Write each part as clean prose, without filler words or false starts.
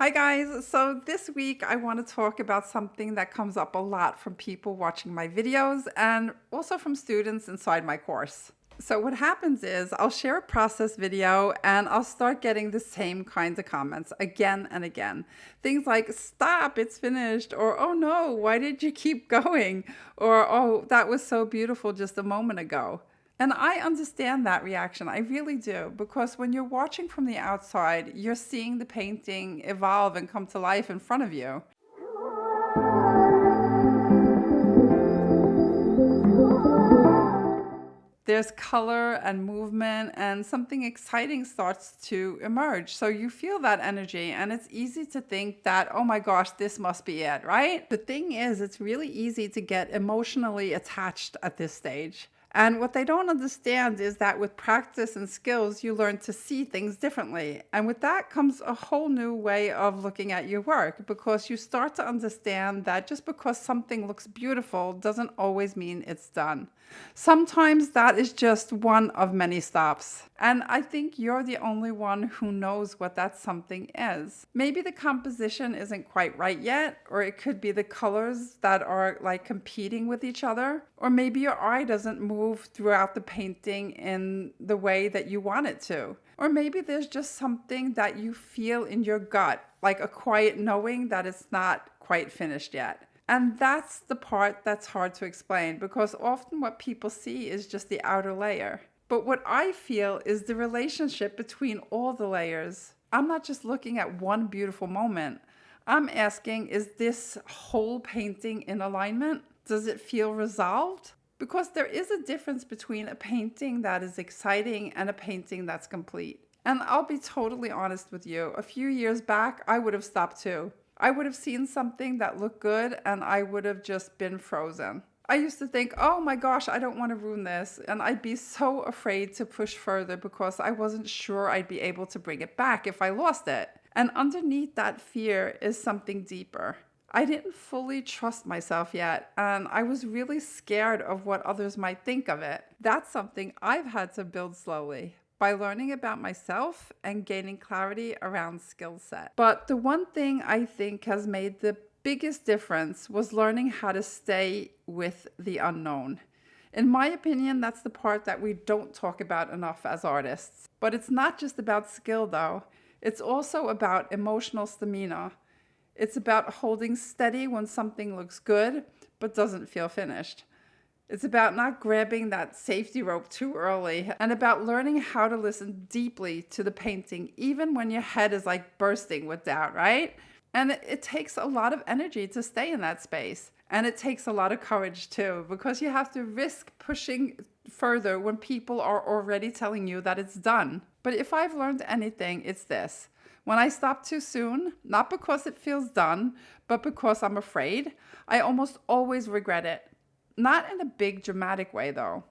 Hi, guys. So, this week I want to talk about something that comes up a lot from people watching my videos and also from students inside my course. So, what happens is I'll share a process video and I'll start getting the same kinds of comments again and again. Things like, stop, it's finished, or oh no, why did you keep going? Or oh, that was so beautiful just a moment ago. And I understand that reaction. I really do. Because when you're watching from the outside, you're seeing the painting evolve and come to life in front of you. There's color and movement, and something exciting starts to emerge. So you feel that energy, and it's easy to think that, oh my gosh, this must be it, right? The thing is, it's really easy to get emotionally attached at this stage. And what they don't understand is that with practice and skills, you learn to see things differently. And with that comes a whole new way of looking at your work because you start to understand that just because something looks beautiful doesn't always mean it's done. Sometimes that is just one of many stops. And I think you're the only one who knows what that something is. Maybe the composition isn't quite right yet, or it could be the colors that are like competing with each other, or maybe your eye doesn't move throughout the painting in the way that you want it to. Or maybe there's just something that you feel in your gut, like a quiet knowing that it's not quite finished yet. And that's the part that's hard to explain because often what people see is just the outer layer. But what I feel is the relationship between all the layers. I'm not just looking at one beautiful moment. I'm asking, is this whole painting in alignment? Does it feel resolved? Because there is a difference between a painting that is exciting and a painting that's complete. And I'll be totally honest with you, a few years back, I would have stopped too. I would have seen something that looked good and I would have just been frozen. I used to think, oh my gosh, I don't want to ruin this. And I'd be so afraid to push further because I wasn't sure I'd be able to bring it back if I lost it. And underneath that fear is something deeper. I didn't fully trust myself yet, and I was really scared of what others might think of it. That's something I've had to build slowly by learning about myself and gaining clarity around skill set. But the one thing I think has made the biggest difference was learning how to stay with the unknown. In my opinion, that's the part that we don't talk about enough as artists. But it's not just about skill though. It's also about emotional stamina. It's about holding steady when something looks good but doesn't feel finished. It's about not grabbing that safety rope too early and about learning how to listen deeply to the painting, even when your head is like bursting with doubt, right? And it takes a lot of energy to stay in that space. And it takes a lot of courage too, because you have to risk pushing further when people are already telling you that it's done. But if I've learned anything, it's this. When I stop too soon, not because it feels done, but because I'm afraid, I almost always regret it. Not in a big dramatic way though.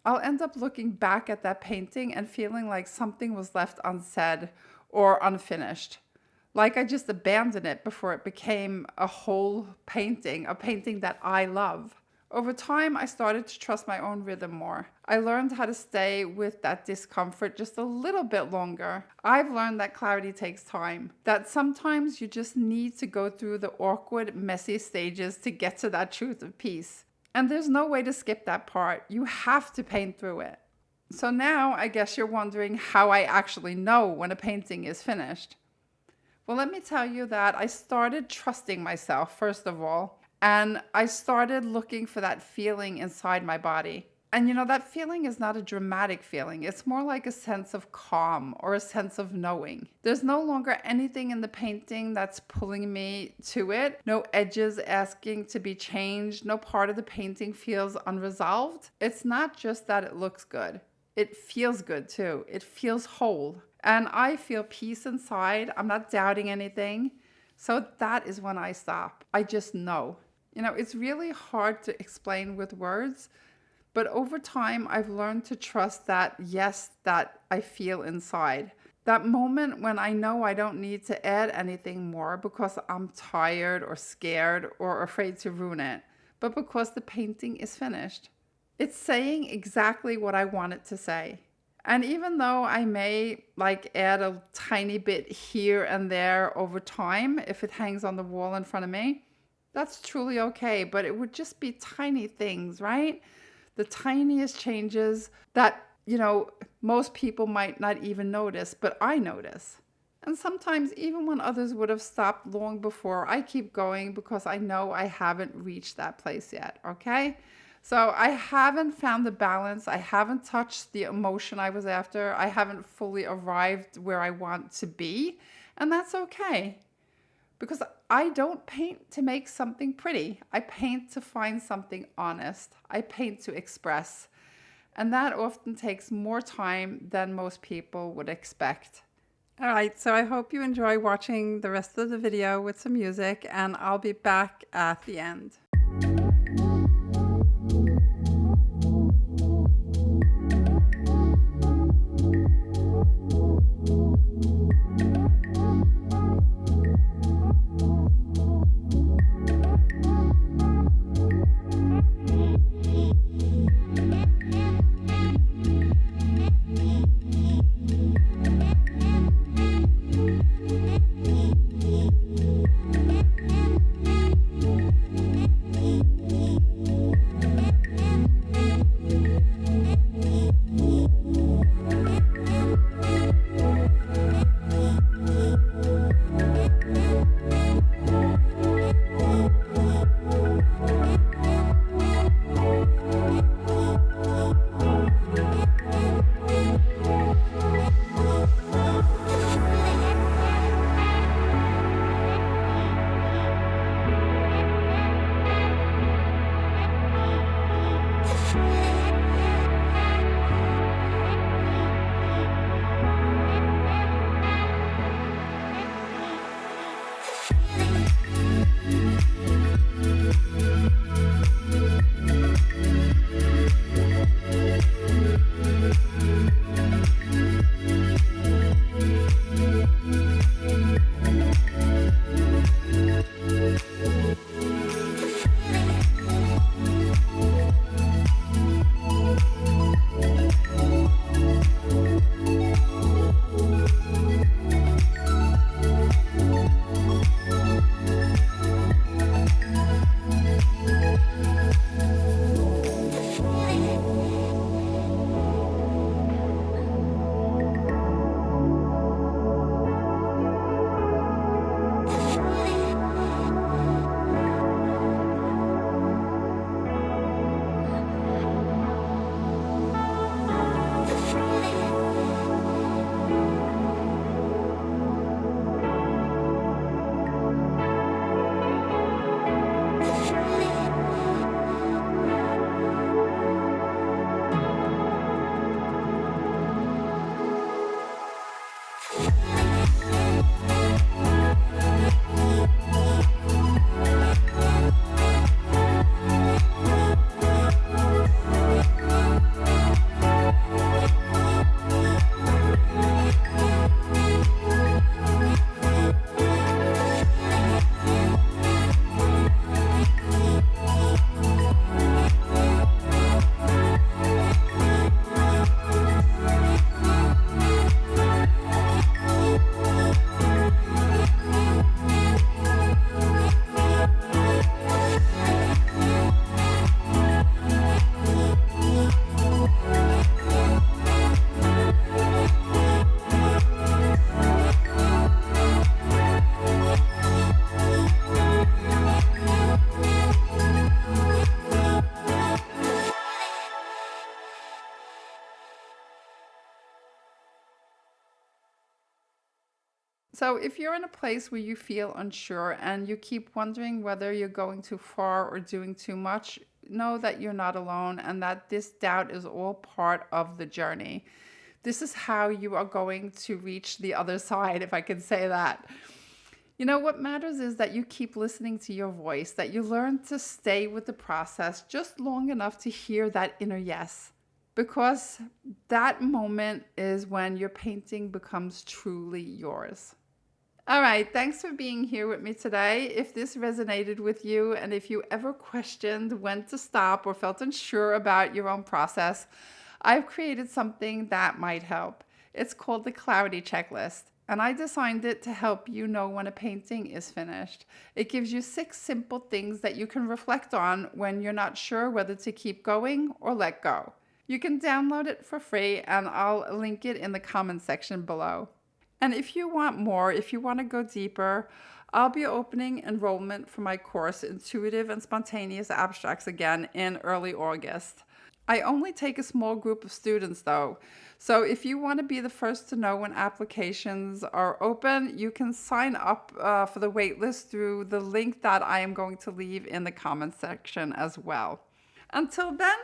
I'll end up looking back at that painting and feeling like something was left unsaid or unfinished. Like I just abandoned it before it became a whole painting, a painting that I love. Over time, I started to trust my own rhythm more. I learned how to stay with that discomfort just a little bit longer. I've learned that clarity takes time, that sometimes you just need to go through the awkward, messy stages to get to that truth of peace. And there's no way to skip that part. You have to paint through it. So now I guess you're wondering how I actually know when a painting is finished. Well, let me tell you that I started trusting myself, first of all, and I started looking for that feeling inside my body. And that feeling is not a dramatic feeling. It's more like a sense of calm or a sense of knowing. There's no longer anything in the painting that's pulling me to it. No edges asking to be changed. No part of the painting feels unresolved. It's not just that it looks good. It feels good too. It feels whole. And I feel peace inside. I'm not doubting anything. So that is when I stop. I just know. It's really hard to explain with words, but over time I've learned to trust that yes, that I feel inside. That moment when I know I don't need to add anything more because I'm tired or scared or afraid to ruin it, but because the painting is finished. It's saying exactly what I want it to say. And even though I may like add a tiny bit here and there over time, if it hangs on the wall in front of me, that's truly okay. But it would just be tiny things, right? The tiniest changes that, most people might not even notice, but I notice. And sometimes, even when others would have stopped long before, I keep going because I know I haven't reached that place yet, okay? So I haven't found the balance. I haven't touched the emotion I was after. I haven't fully arrived where I want to be. And that's okay. Because I don't paint to make something pretty. I paint to find something honest. I paint to express. And that often takes more time than most people would expect. All right, so I hope you enjoy watching the rest of the video with some music, and I'll be back at the end. So if you're in a place where you feel unsure and you keep wondering whether you're going too far or doing too much, know that you're not alone and that this doubt is all part of the journey. This is how you are going to reach the other side, if I can say that. What matters is that you keep listening to your voice, that you learn to stay with the process just long enough to hear that inner yes. Because that moment is when your painting becomes truly yours. All right, thanks for being here with me today. If this resonated with you and if you ever questioned when to stop or felt unsure about your own process, I've created something that might help. It's called the Clarity Checklist, and I designed it to help you know when a painting is finished. It gives you 6 simple things that you can reflect on when you're not sure whether to keep going or let go. You can download it for free, and I'll link it in the comment section below. And if you want more, if you want to go deeper, I'll be opening enrollment for my course, Intuitive and Spontaneous Abstracts, again in early August. I only take a small group of students though, so if you want to be the first to know when applications are open, you can sign up for the waitlist through the link that I am going to leave in the comment section as well. Until then,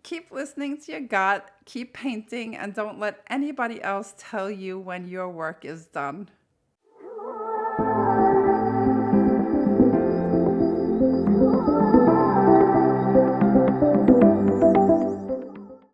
keep listening to your gut, keep painting, and don't let anybody else tell you when your work is done.